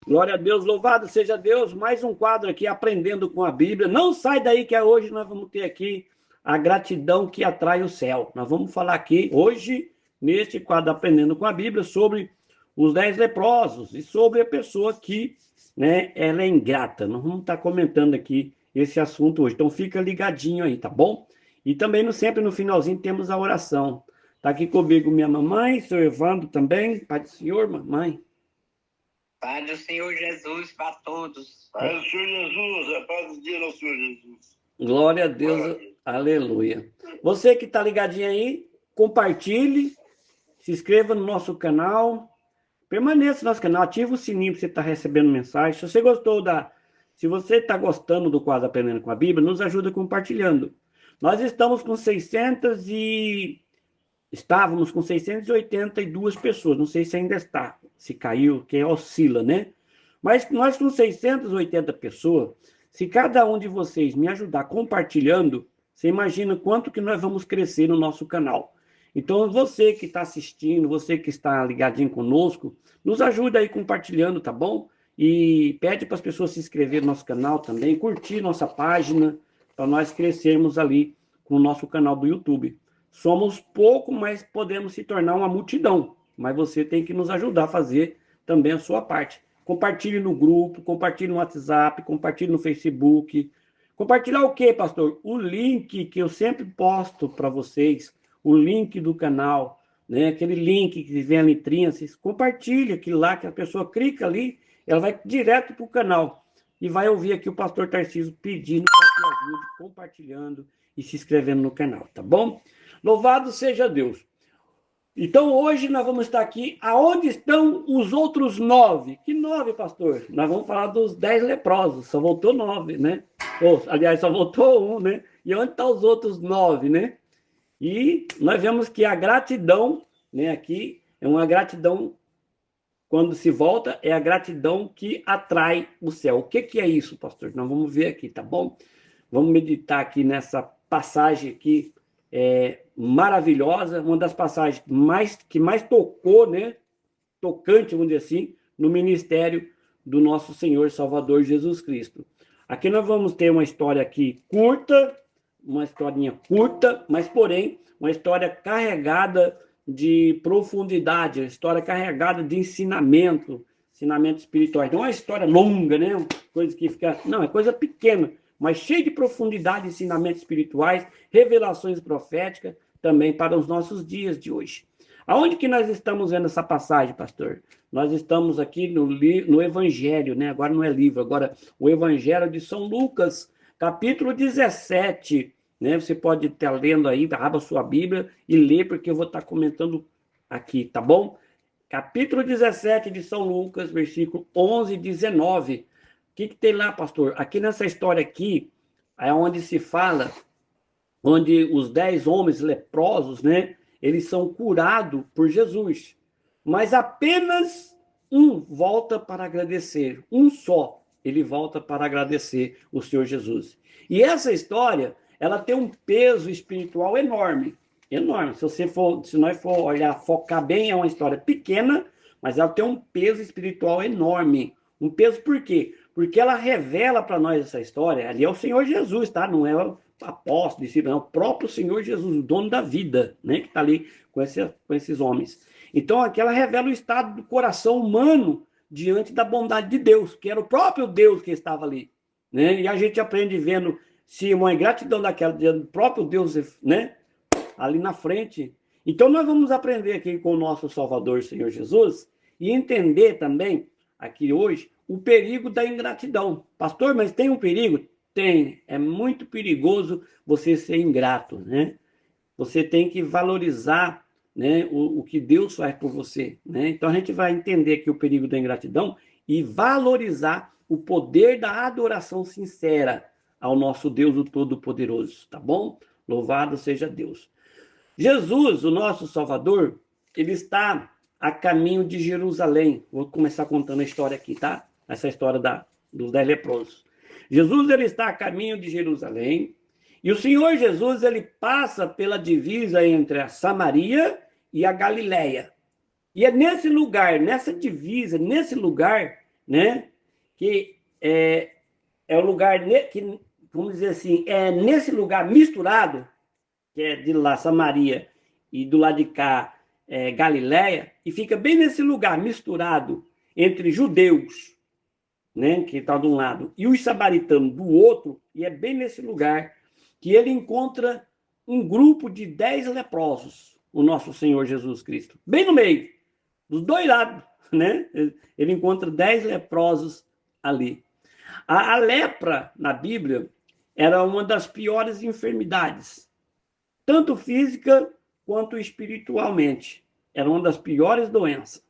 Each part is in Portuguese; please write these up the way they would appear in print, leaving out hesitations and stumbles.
Glória a Deus, louvado seja Deus. Mais um quadro aqui, Aprendendo com a Bíblia. Não sai daí que hoje nós vamos ter aqui a gratidão que atrai o céu. Nós vamos falar aqui hoje, neste quadro Aprendendo com a Bíblia, sobre os 10 leprosos e sobre a pessoa que, né, ela é ingrata. Nós vamos estar comentando aqui esse assunto hoje. Então fica ligadinho aí, tá bom? E também sempre no finalzinho temos a oração. Tá aqui comigo minha mamãe, seu Evandro também. Pai do Senhor, mamãe. Pai do Senhor Jesus para todos. Pai do Senhor Jesus, a paz do dia do Senhor Jesus. Glória a Deus, aleluia. Você que está ligadinho aí, compartilhe, se inscreva no nosso canal, permaneça no nosso canal, ative o sininho para você estar recebendo mensagem. Se você gostou se você está gostando do quadro Aprendendo com a Bíblia, nos ajuda compartilhando. Nós estamos com estávamos com 682 pessoas, não sei se ainda está, se caiu, que oscila, né? Mas nós com 680 pessoas, se cada um de vocês me ajudar compartilhando, você imagina quanto que nós vamos crescer no nosso canal. Então, você que está assistindo, você que está ligadinho conosco, nos ajuda aí compartilhando, tá bom? E pede para as pessoas se inscreverem no nosso canal também, curtir nossa página, para nós crescermos ali com o nosso canal do YouTube. Somos pouco, mas podemos se tornar uma multidão. Mas você tem que nos ajudar a fazer também a sua parte. Compartilhe no grupo, compartilhe no WhatsApp, compartilhe no Facebook. Compartilhar o quê, pastor? O link que eu sempre posto para vocês, o link do canal, né? Aquele link que vem a letrinha, vocês compartilhem aquilo lá, que a pessoa clica ali, ela vai direto para o canal e vai ouvir aqui o pastor Tarcísio pedindo para que ajude, compartilhando e se inscrevendo no canal, tá bom? Louvado seja Deus. Então, hoje nós vamos estar aqui. Aonde estão os outros 9? Que 9, pastor? Nós vamos falar dos 10 leprosos. Só voltou 9, né? Aliás, só voltou um, né? E onde estão os outros 9, né? E nós vemos que a gratidão, né, aqui, é uma gratidão, quando se volta, é a gratidão que atrai o céu. O que é isso, pastor? Nós vamos ver aqui, tá bom? Vamos meditar aqui nessa passagem aqui, maravilhosa, uma das passagens que mais tocou, né? Tocante, vamos dizer assim, no ministério do nosso Senhor Salvador Jesus Cristo. Aqui nós vamos ter uma história aqui curta, uma historinha curta, mas porém uma história carregada de profundidade, uma história carregada de ensinamento espiritual. Não é uma história longa, né? Coisa que fica, não, é coisa pequena, mas cheia de profundidade, ensinamentos espirituais, revelações proféticas, também para os nossos dias de hoje. Aonde que nós estamos vendo essa passagem, pastor? Nós estamos aqui no Evangelho, né? Agora não é livro, agora o Evangelho de São Lucas, capítulo 17, né? Você pode estar lendo aí, abra sua Bíblia e lê, porque eu vou estar comentando aqui, tá bom? Capítulo 17 de São Lucas, versículo 11 e 19. O que tem lá, pastor? Aqui nessa história aqui, é onde se fala, onde os 10 homens leprosos, né? Eles são curados por Jesus. Mas apenas um volta para agradecer. Um só, ele volta para agradecer o Senhor Jesus. E essa história, ela tem um peso espiritual enorme. Enorme. Se nós for olhar, focar bem, é uma história pequena, mas ela tem um peso espiritual enorme. Um peso por quê? Porque ela revela para nós essa história. Ali é o Senhor Jesus, tá? Não é o apóstolo, discípulo, é o próprio Senhor Jesus, o dono da vida, né? Que está ali com esses homens. Então, aqui ela revela o estado do coração humano diante da bondade de Deus, que era o próprio Deus que estava ali, né? E a gente aprende vendo se uma ingratidão daquela diante do próprio Deus, né? Ali na frente. Então, nós vamos aprender aqui com o nosso Salvador, Senhor Jesus, e entender também, aqui hoje, o perigo da ingratidão. Pastor, mas tem um perigo? Tem. É muito perigoso você ser ingrato, né? Você tem que valorizar, né, o que Deus faz por você, né? Então a gente vai entender aqui o perigo da ingratidão e valorizar o poder da adoração sincera ao nosso Deus, o Todo-Poderoso, tá bom? Louvado seja Deus. Jesus, o nosso Salvador, ele está a caminho de Jerusalém. Vou começar contando a história aqui, tá? Essa história dos 10 leprosos. Jesus, ele está a caminho de Jerusalém, e o Senhor Jesus, ele passa pela divisa entre a Samaria e a Galileia. E é nesse lugar, nessa divisa, nesse lugar, né? Que é o lugar que, vamos dizer assim, é nesse lugar misturado, que é de lá Samaria e do lado de cá Galiléia, e fica bem nesse lugar misturado entre judeus, né, que está de um lado, e os samaritanos do outro, e é bem nesse lugar que ele encontra um grupo de 10 leprosos, o nosso Senhor Jesus Cristo, bem no meio, dos dois lados, né? Ele encontra 10 leprosos ali. A lepra, na Bíblia, era uma das piores enfermidades, tanto física quanto espiritualmente. Era uma das piores doenças,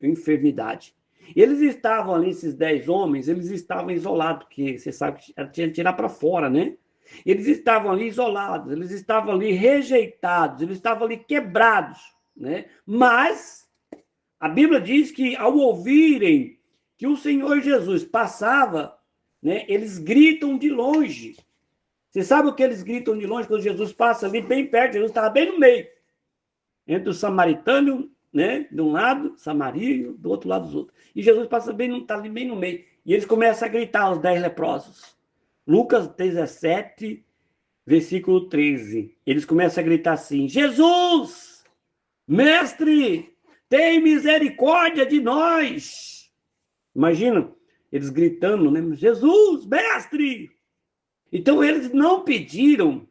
enfermidade. Eles estavam ali, esses 10 homens, eles estavam isolados, porque você sabe que tinha que tirar para fora, né? Eles estavam ali isolados, eles estavam ali rejeitados, eles estavam ali quebrados, né? Mas a Bíblia diz que ao ouvirem que o Senhor Jesus passava, né, eles gritam de longe. Você sabe o que eles gritam de longe quando Jesus passa ali bem perto? Jesus estava bem no meio, entre o samaritano, né, de um lado, Samaria, do outro lado dos outros. E Jesus passa bem, está ali bem no meio. E eles começam a gritar, os 10 leprosos. Lucas 17, versículo 13. Eles começam a gritar assim: Jesus, mestre, tem misericórdia de nós. Imagina, eles gritando, né? Jesus, mestre. Então eles não pediram,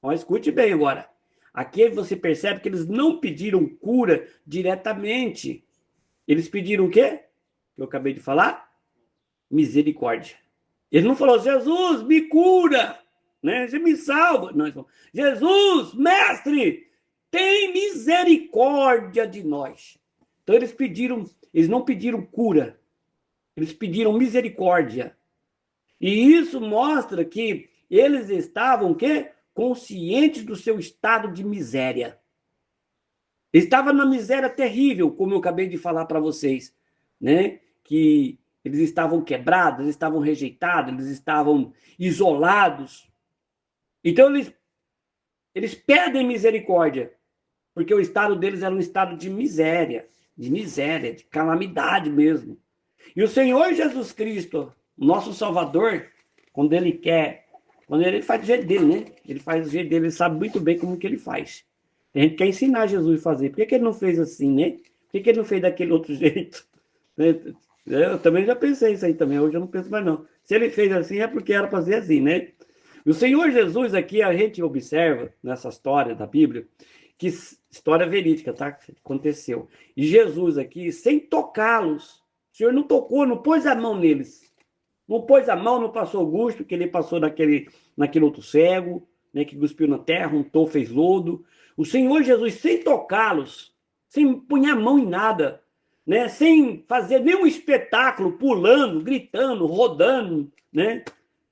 ó, escute bem agora. Aqui você percebe que eles não pediram cura diretamente. Eles pediram o quê? Que eu acabei de falar? Misericórdia. Ele não falou, Jesus, me cura, né? Você me salva. Não, Jesus, mestre, tem misericórdia de nós. Então eles não pediram cura, eles pediram misericórdia. E isso mostra que eles estavam o quê? Conscientes do seu estado de miséria. Estava na miséria terrível, como eu acabei de falar para vocês, né? Que eles estavam quebrados, eles estavam rejeitados, eles estavam isolados. Então eles pedem misericórdia, porque o estado deles era um estado de miséria, de calamidade mesmo. E o Senhor Jesus Cristo, nosso Salvador, quando ele faz do jeito dele, né? Ele faz do jeito dele, ele sabe muito bem como que ele faz. A gente quer ensinar Jesus a fazer. Por que ele não fez assim, né? Por que ele não fez daquele outro jeito? Eu também já pensei isso aí também, hoje eu não penso mais não. Se ele fez assim, é porque era para ser assim, né? E o Senhor Jesus aqui, a gente observa, nessa história da Bíblia, que história verídica, tá? Que aconteceu. E Jesus aqui, sem tocá-los, o Senhor não tocou, não pôs a mão neles. Não pôs a mão, não passou o gosto que ele passou naquele outro cego, né, que cuspiu na terra, untou, fez lodo. O Senhor Jesus, sem tocá-los, sem pôr a mão em nada, né, sem fazer nenhum espetáculo, pulando, gritando, rodando, né,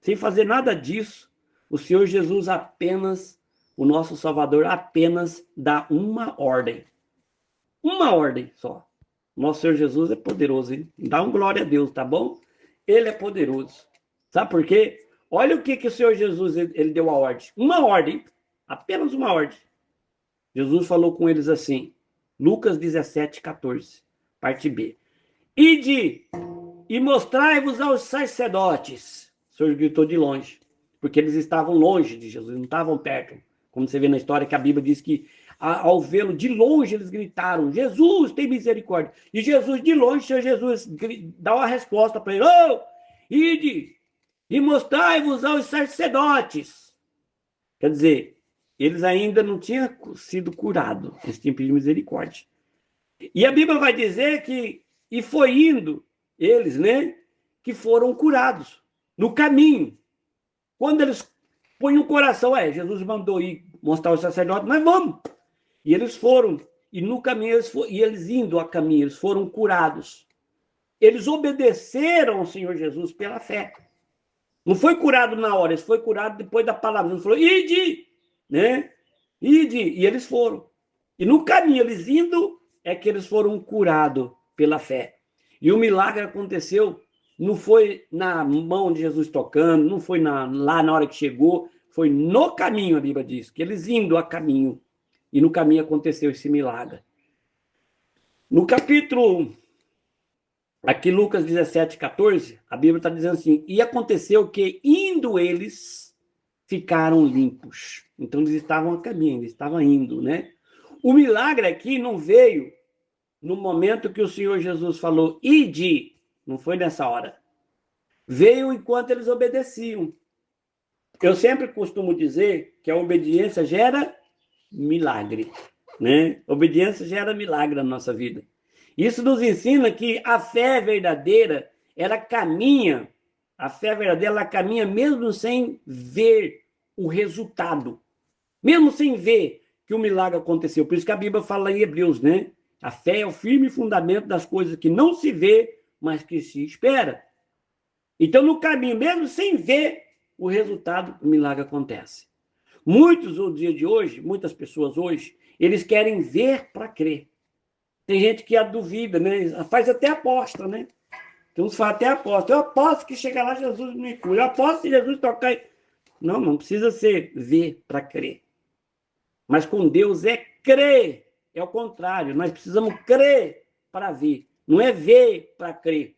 sem fazer nada disso, o Senhor Jesus apenas, o nosso Salvador, apenas dá uma ordem. Uma ordem só. Nosso Senhor Jesus é poderoso, hein? Dá um glória a Deus, tá bom? Ele é poderoso. Sabe por quê? Olha o que o Senhor Jesus ele deu a ordem. Uma ordem, apenas uma ordem. Jesus falou com eles assim, Lucas 17, 14, parte B. Ide e mostrai-vos aos sacerdotes. O Senhor gritou de longe, porque eles estavam longe de Jesus, não estavam perto. Como você vê na história que a Bíblia diz que ao vê-lo de longe eles gritaram, Jesus, tem misericórdia. E Jesus de longe, o Senhor Jesus dá uma resposta para ele, oh, ide e mostrai-vos aos sacerdotes. Quer dizer, eles ainda não tinham sido curados, eles tinham pedido misericórdia. E a Bíblia vai dizer que, e foi indo eles, né, que foram curados no caminho. Quando eles põem o coração, Jesus mandou ir mostrar aos sacerdotes, nós vamos. E eles foram, e no caminho, eles indo a caminho, eles foram curados. Eles obedeceram ao Senhor Jesus pela fé. Não foi curado na hora, eles foi curado depois da palavra. Ele falou, ide, né? Ide, e eles foram. E no caminho, eles indo, é que eles foram curados pela fé. E o milagre aconteceu, não foi na mão de Jesus tocando, não foi lá na hora que chegou, foi no caminho, a Bíblia diz, que eles indo a caminho. E no caminho aconteceu esse milagre. No capítulo Aqui Lucas 17:14, a Bíblia está dizendo assim, e aconteceu que indo eles ficaram limpos. Então eles estavam a caminho, eles estavam indo, né? O milagre aqui não veio no momento que o Senhor Jesus falou, ide, não foi nessa hora. Veio enquanto eles obedeciam. Eu sempre costumo dizer que a obediência gera milagre, né? Obediência gera milagre na nossa vida. Isso nos ensina que a fé verdadeira, a fé verdadeira, ela caminha mesmo sem ver o resultado, mesmo sem ver que o milagre aconteceu. Por isso que a Bíblia fala em Hebreus, né? A fé é o firme fundamento das coisas que não se vê, mas que se espera. Então, no caminho, mesmo sem ver o resultado, o milagre acontece. Muitos, no dia de hoje, muitas pessoas hoje, eles querem ver para crer. Tem gente que duvida, né? Faz até aposta, né? Tem uns que fazem até aposta. Eu aposto que chegar lá, Jesus me cura. Eu aposto que Jesus tocar. Não, não precisa ser ver para crer. Mas com Deus é crer. É o contrário. Nós precisamos crer para ver. Não é ver para crer.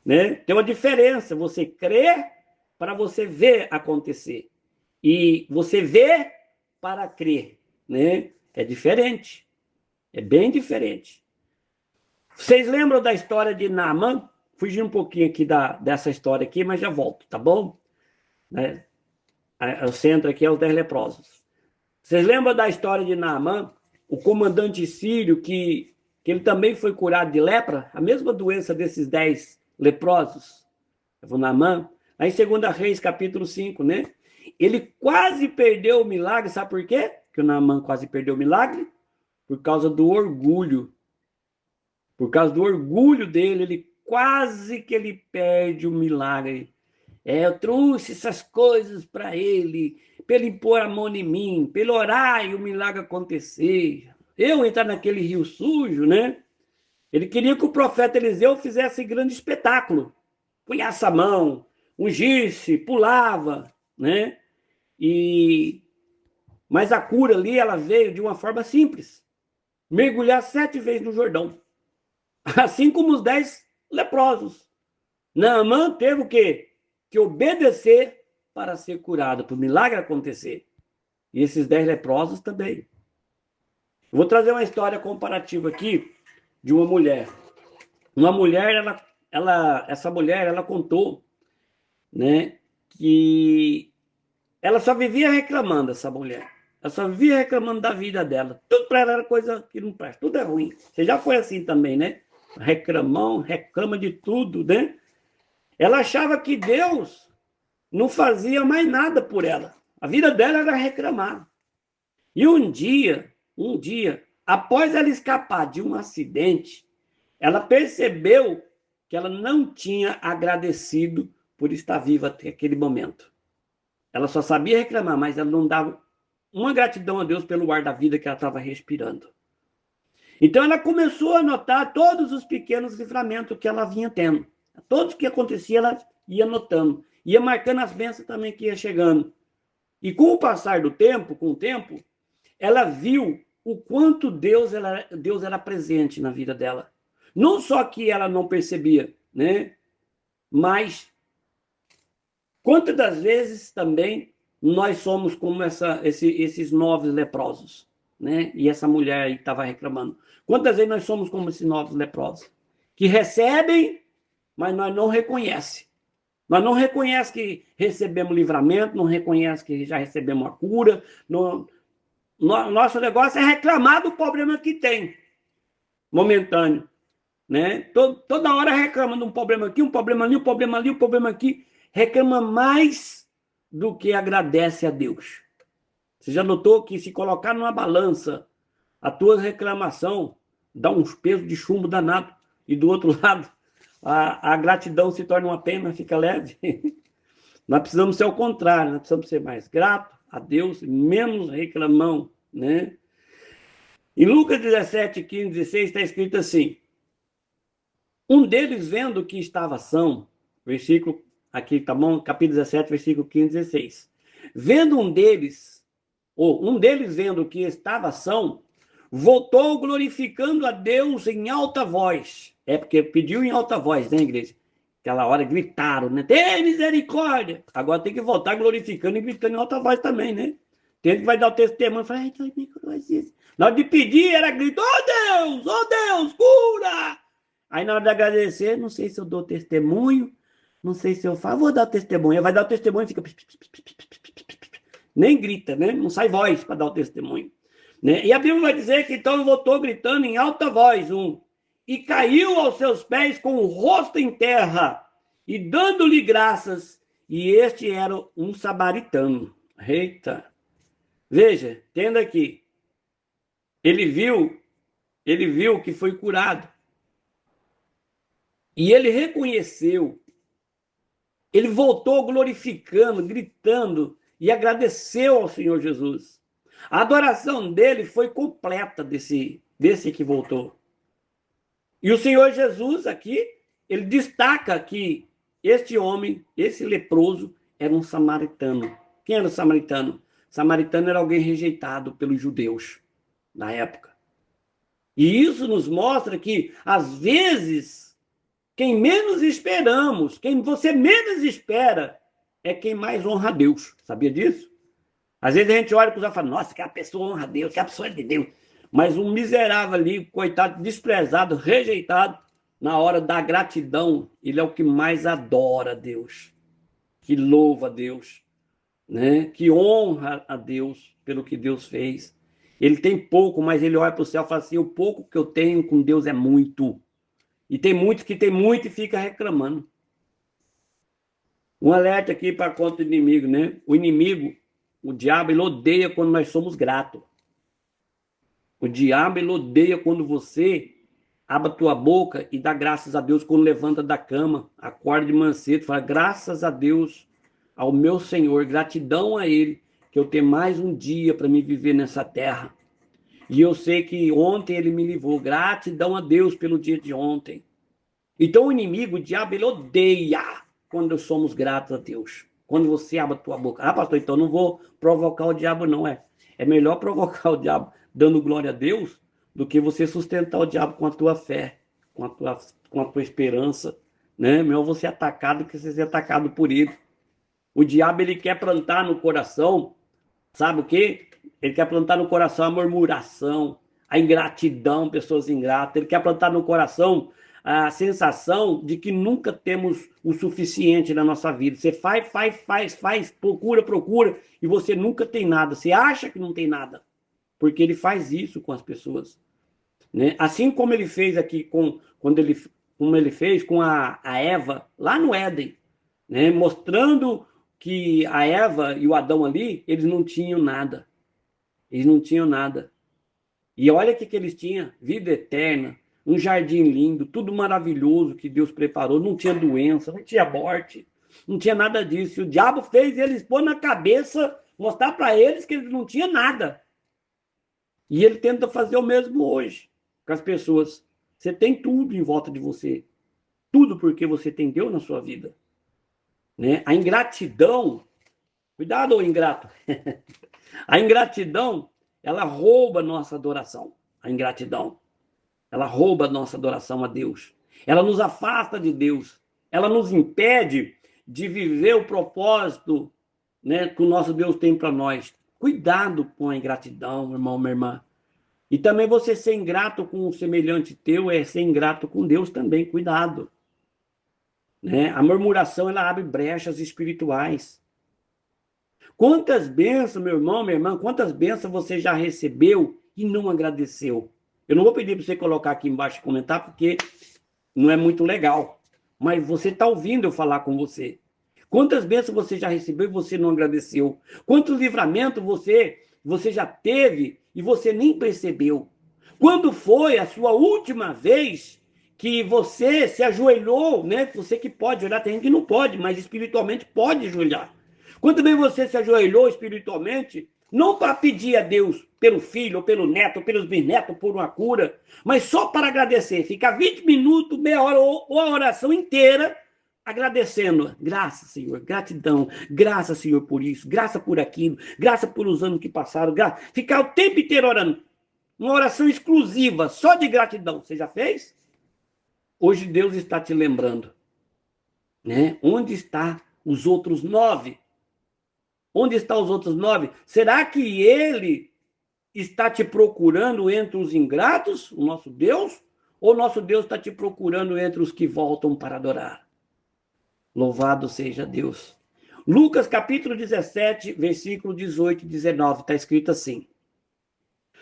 Né? Tem uma diferença. Você crer para você ver acontecer. E você vê para crer. Né? É diferente. É bem diferente. Vocês lembram da história de Naamã? Fugi um pouquinho aqui dessa história aqui, mas já volto, tá bom? Né? O centro aqui é os 10 leprosos. Vocês lembram da história de Naamã? O comandante sírio que ele também foi curado de lepra? A mesma doença desses 10 leprosos. O Naamã. Aí em 2 Reis, capítulo 5, né? Ele quase perdeu o milagre, sabe por quê? Que o Naamã quase perdeu o milagre? Por causa do orgulho. Por causa do orgulho dele, ele quase que ele perde o milagre. Eu trouxe essas coisas para ele impor a mão em mim, para ele orar e o milagre acontecer. Eu entrar naquele rio sujo, né? Ele queria que o profeta Eliseu fizesse grande espetáculo. Punhasse a mão, ungisse, pulava, né? Mas a cura ali, ela veio de uma forma simples. Mergulhar 7 vezes no Jordão. Assim como os 10 leprosos. Naamã teve o quê? Que obedecer para ser curado, para o milagre acontecer. E esses 10 leprosos também. Eu vou trazer uma história comparativa aqui de uma mulher. Uma mulher, essa mulher, ela contou, né, que ela só vivia reclamando, essa mulher. Ela só vivia reclamando da vida dela. Tudo para ela era coisa que não presta. Tudo é ruim. Você já foi assim também, né? Reclama de tudo, né? Ela achava que Deus não fazia mais nada por ela. A vida dela era reclamar. E um dia, após ela escapar de um acidente, ela percebeu que ela não tinha agradecido por estar viva até aquele momento. Ela só sabia reclamar, mas ela não dava uma gratidão a Deus pelo ar da vida que ela estava respirando. Então ela começou a notar todos os pequenos livramentos que ela vinha tendo. Todos que acontecia, ela ia notando. Ia marcando as bênçãos também que ia chegando. E com o passar do tempo, ela viu o quanto Deus era presente na vida dela. Não só que ela não percebia, né? Mas quantas das vezes também nós somos como esses 9 leprosos, né? E essa mulher aí estava reclamando. Quantas vezes nós somos como esses 9 leprosos? Que recebem, mas nós não reconhecemos. Nós não reconhecemos que recebemos livramento, não reconhecemos que já recebemos a cura. Nosso negócio é reclamar do problema que tem, momentâneo. Né? Toda hora reclama de um problema aqui, um problema ali, um problema ali, um problema aqui. Reclama mais do que agradece a Deus. Você já notou que se colocar numa balança a tua reclamação dá uns pesos de chumbo danado, e do outro lado a gratidão se torna uma pena, fica leve. Nós precisamos ser o contrário, nós precisamos ser mais grato a Deus, menos reclamão, né? Em Lucas 17, 15, 16 está escrito assim: um deles vendo que estava são, versículo aqui, tá bom? Capítulo 17, versículo 15, 16. Um deles vendo que estava são, voltou glorificando a Deus em alta voz. É porque pediu em alta voz, né, igreja? Aquela hora gritaram, né? Tem misericórdia! Agora tem que voltar glorificando e gritando em alta voz também, né? Tem que vai dar o testemunho e falar, na hora de pedir, era grito, oh Deus, cura! Aí na hora de agradecer, não sei se eu dou testemunho, não sei se eu falo, vou dar o testemunho. Aí vai dar o testemunho e fica... Nem grita, né? Não sai voz para dar o testemunho. Né? E a Bíblia vai dizer que então voltou gritando em alta voz, e caiu aos seus pés com o rosto em terra, e dando-lhe graças, e este era um samaritano. Eita! Veja, tendo aqui, ele viu que foi curado, e ele reconheceu, ele voltou glorificando, gritando, e agradeceu ao Senhor Jesus. A adoração dele foi completa desse que voltou. E o Senhor Jesus aqui, ele destaca que este homem, esse leproso, era um samaritano. Quem era o samaritano? Samaritano era alguém rejeitado pelos judeus na época. E isso nos mostra que, às vezes, quem menos esperamos, quem você menos espera, é quem mais honra a Deus. Sabia disso? Às vezes a gente olha para os outros e fala, nossa, que a pessoa honra a Deus, que a pessoa é de Deus. Mas um miserável ali, coitado, desprezado, rejeitado, na hora da gratidão, ele é o que mais adora a Deus, que louva a Deus, né? Que honra a Deus pelo que Deus fez. Ele tem pouco, mas ele olha para o céu e fala assim, o pouco que eu tenho com Deus é muito. E tem muitos que tem muito e fica reclamando. Um alerta aqui para contra o inimigo, né? O inimigo, o diabo, ele odeia quando nós somos gratos. O diabo, ele odeia quando você abre a tua boca e dá graças a Deus quando levanta da cama, acorda de manhã cedo, fala graças a Deus, ao meu Senhor, gratidão a Ele, que eu tenho mais um dia para me viver nessa terra. E eu sei que ontem Ele me livrou, gratidão a Deus pelo dia de ontem. Então o inimigo, o diabo, ele odeia quando somos gratos a Deus. Quando você abre a tua boca. Ah, pastor, então não vou provocar o diabo, não. É melhor provocar o diabo dando glória a Deus do que você sustentar o diabo com a tua fé, com a tua esperança. Né? Melhor você atacado do que você ser atacado por ele. O diabo, ele quer plantar no coração, sabe o quê? Ele quer plantar no coração a murmuração, a ingratidão, pessoas ingratas. Ele quer plantar no coração a sensação de que nunca temos o suficiente na nossa vida. Você faz, procura, e você nunca tem nada. Você acha que não tem nada, porque ele faz isso com as pessoas. Né? Assim como ele fez aqui, como ele fez com a Eva, lá no Éden, né? Mostrando que a Eva e o Adão ali, eles não tinham nada. Eles não tinham nada. E olha o que eles tinham, vida eterna, um jardim lindo, tudo maravilhoso que Deus preparou, não tinha doença, não tinha morte, não tinha nada disso. E o diabo fez eles pôr na cabeça, mostrar para eles que eles não tinham nada. E ele tenta fazer o mesmo hoje com as pessoas. Você tem tudo em volta de você, tudo porque você tem Deus na sua vida. Né? A ingratidão, cuidado, ô ingrato, a ingratidão, ela rouba nossa adoração, a ingratidão. Ela rouba a nossa adoração a Deus. Ela nos afasta de Deus. Ela nos impede de viver o propósito, né, que o nosso Deus tem para nós. Cuidado com a ingratidão, meu irmão, minha irmã. E também você ser ingrato com um semelhante teu é ser ingrato com Deus também. Cuidado. Né? A murmuração, ela abre brechas espirituais. Quantas bênçãos, meu irmão, minha irmã, quantas bênçãos você já recebeu e não agradeceu? Eu não vou pedir para você colocar aqui embaixo e comentar, porque não é muito legal. Mas você está ouvindo eu falar com você. Quantas bênçãos você já recebeu e você não agradeceu? Quantos livramentos você já teve e você nem percebeu? Quando foi a sua última vez que você se ajoelhou, né? Você que pode ajoelhar, tem gente que não pode, mas espiritualmente pode ajoelhar. Quando bem você se ajoelhou espiritualmente, não para pedir a Deus pelo filho, ou pelo neto, ou pelos bisnetos, por uma cura, mas só para agradecer. Ficar 20 minutos, meia hora, ou a oração inteira, agradecendo. Graças, Senhor, gratidão. Graças, Senhor, por isso. Graças por aquilo. Graças por os anos que passaram. Ficar o tempo inteiro orando. uma oração exclusiva, só de gratidão. Você já fez? Hoje Deus está te lembrando, né? Onde estão os outros 9? Onde estão os outros 9? Será que Ele está te procurando entre os ingratos, o nosso Deus? Ou nosso Deus está te procurando entre os que voltam para adorar? Louvado seja Deus. Lucas capítulo 17, versículo 18 e 19, está escrito assim: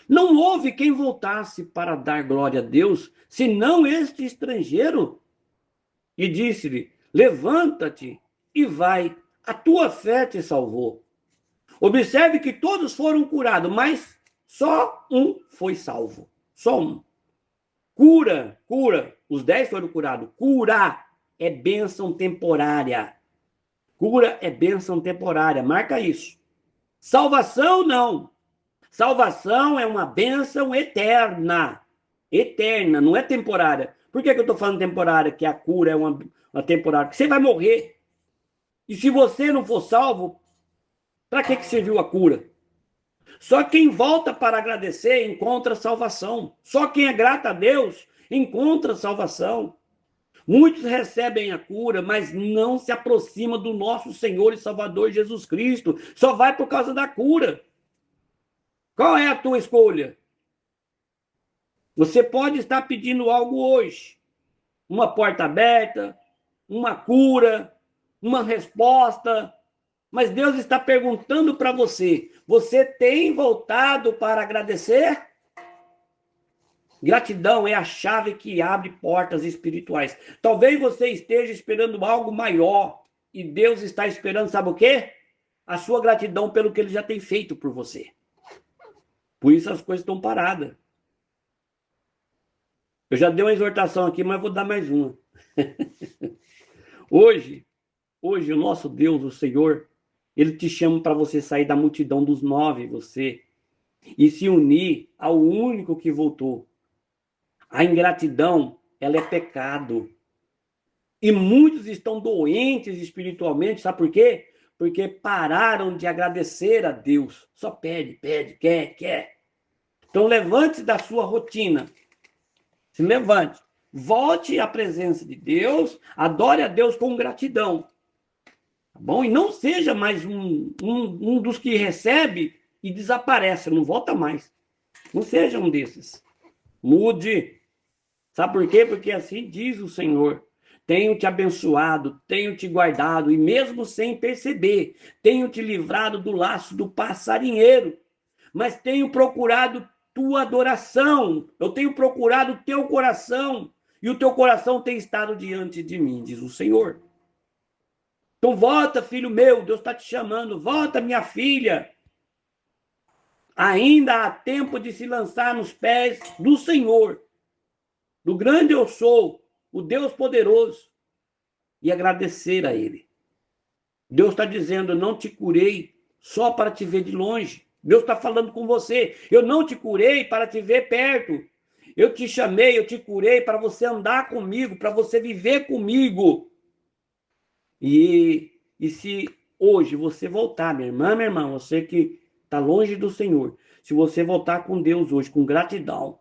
não houve quem voltasse para dar glória a Deus, senão este estrangeiro. E disse-lhe: levanta-te e vai, a tua fé te salvou. Observe que todos foram curados, mas só um foi salvo. Só um. Cura. Os 10 foram curados. Curar é bênção temporária. Cura é bênção temporária. Marca isso. Salvação, não. Salvação é uma bênção eterna. Eterna, não é temporária. Por que eu estou falando temporária? Que a cura é uma temporária. Porque você vai morrer. E se você não for salvo, para que serviu a cura? Só quem volta para agradecer encontra salvação. Só quem é grato a Deus encontra salvação. Muitos recebem a cura, mas não se aproximam do nosso Senhor e Salvador Jesus Cristo. Só vai por causa da cura. Qual é a tua escolha? Você pode estar pedindo algo hoje. Uma porta aberta, uma cura, uma resposta. Mas Deus está perguntando para você: você tem voltado para agradecer? Gratidão é a chave que abre portas espirituais. Talvez você esteja esperando algo maior e Deus está esperando, sabe o quê? A sua gratidão pelo que Ele já tem feito por você. Por isso as coisas estão paradas. Eu já dei uma exortação aqui, mas vou dar mais uma. Hoje o nosso Deus, o Senhor, Ele te chama para você sair da multidão dos 9, e se unir ao único que voltou. A ingratidão, ela é pecado. E muitos estão doentes espiritualmente, sabe por quê? Porque pararam de agradecer a Deus. Só pede, quer. Então levante-se da sua rotina. Se levante. Volte à presença de Deus. Adore a Deus com gratidão. Tá bom? E não seja mais um dos que recebe e desaparece. Não volta mais. Não seja um desses. Mude. Sabe por quê? Porque assim diz o Senhor: tenho te abençoado, tenho te guardado, e mesmo sem perceber, tenho te livrado do laço do passarinheiro, mas tenho procurado tua adoração, eu tenho procurado teu coração, e o teu coração tem estado diante de mim, diz o Senhor. Então volta, filho meu, Deus está te chamando, volta, minha filha. Ainda há tempo de se lançar nos pés do Senhor, do grande eu sou, o Deus poderoso, e agradecer a Ele. Deus está dizendo: eu não te curei só para te ver de longe. Deus está falando com você: eu não te curei para te ver perto. Eu te chamei, eu te curei para você andar comigo, para você viver comigo. E se hoje você voltar, minha irmã, meu irmão, você que está longe do Senhor, se você voltar com Deus hoje, com gratidão,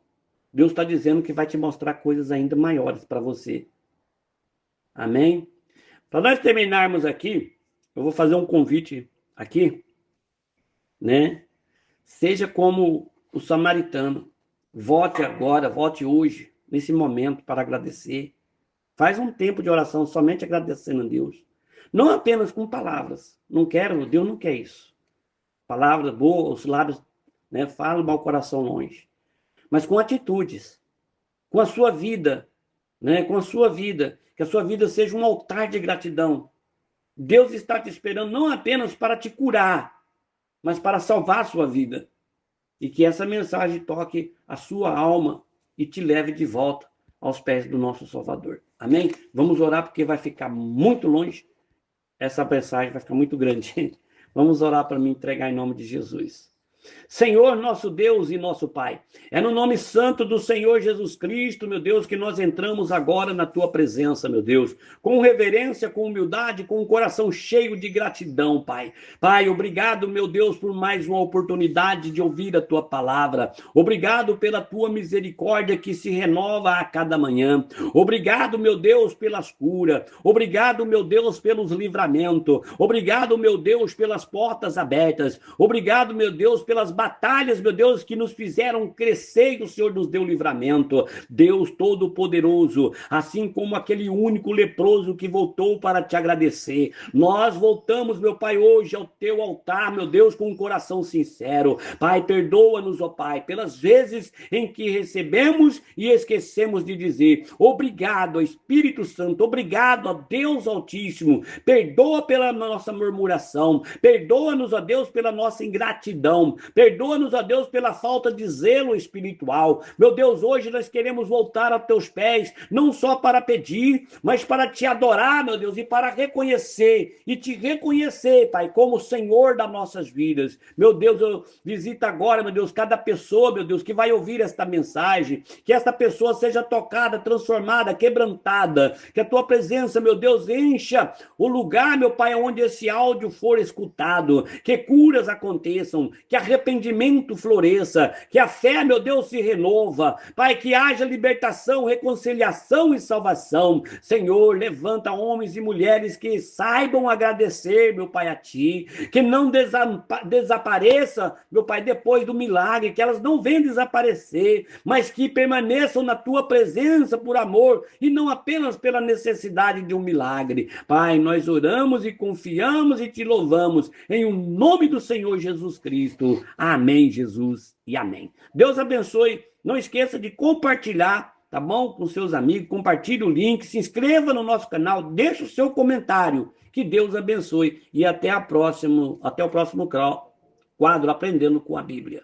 Deus está dizendo que vai te mostrar coisas ainda maiores para você. Amém? Para nós terminarmos aqui, eu vou fazer um convite aqui, né? Seja como o samaritano. Volte agora, volte hoje, nesse momento, para agradecer. Faz um tempo de oração somente agradecendo a Deus. Não apenas com palavras. Não quero, Deus não quer isso. Palavras boas, os lábios, né, falam, mas o coração longe. Mas com atitudes, com a sua vida, né? Com a sua vida, que a sua vida seja um altar de gratidão. Deus está te esperando não apenas para te curar, mas para salvar a sua vida. E que essa mensagem toque a sua alma e te leve de volta aos pés do nosso Salvador. Amém? Vamos orar, porque vai ficar muito longe. Essa mensagem vai ficar muito grande. Vamos orar para me entregar em nome de Jesus. Senhor, nosso Deus e nosso Pai, é no nome santo do Senhor Jesus Cristo, meu Deus, que nós entramos agora na tua presença, meu Deus, com reverência, com humildade, com um coração cheio de gratidão, Pai. Pai, obrigado, meu Deus, por mais uma oportunidade de ouvir a tua palavra. Obrigado pela tua misericórdia que se renova a cada manhã. Obrigado, meu Deus, pelas curas. Obrigado, meu Deus, pelos livramentos. Obrigado, meu Deus, pelas portas abertas. Obrigado, meu Deus, pelas batalhas, meu Deus, que nos fizeram crescer e o Senhor nos deu livramento. Deus Todo-Poderoso, assim como aquele único leproso que voltou para te agradecer. Nós voltamos, meu Pai, hoje ao teu altar, meu Deus, com um coração sincero. Pai, perdoa-nos, ó Pai, pelas vezes em que recebemos e esquecemos de dizer obrigado, Espírito Santo, obrigado, ó Deus Altíssimo. Perdoa pela nossa murmuração, perdoa-nos, ó Deus, pela nossa ingratidão, perdoa-nos, ó Deus, pela falta de zelo espiritual. Meu Deus, hoje nós queremos voltar aos teus pés, não só para pedir, mas para te adorar, meu Deus, e para reconhecer, e te reconhecer, Pai, como Senhor das nossas vidas. Meu Deus, eu visito agora, meu Deus, cada pessoa, meu Deus, que vai ouvir esta mensagem, que esta pessoa seja tocada, transformada, quebrantada, que a tua presença, meu Deus, encha o lugar, meu Pai, onde esse áudio for escutado, que curas aconteçam, que arrependimento floresça, que a fé, meu Deus, se renova, Pai, que haja libertação, reconciliação e salvação. Senhor, levanta homens e mulheres que saibam agradecer, meu Pai, a Ti, que não desapareça, meu Pai, depois do milagre, que elas não venham desaparecer, mas que permaneçam na Tua presença por amor e não apenas pela necessidade de um milagre. Pai, nós oramos e confiamos e Te louvamos em o nome do Senhor Jesus Cristo. Amém, Jesus, e amém. Deus abençoe. Não esqueça de compartilhar, tá bom? Com seus amigos, compartilhe o link, se inscreva no nosso canal, deixe o seu comentário. Que Deus abençoe e até o próximo quadro Aprendendo com a Bíblia.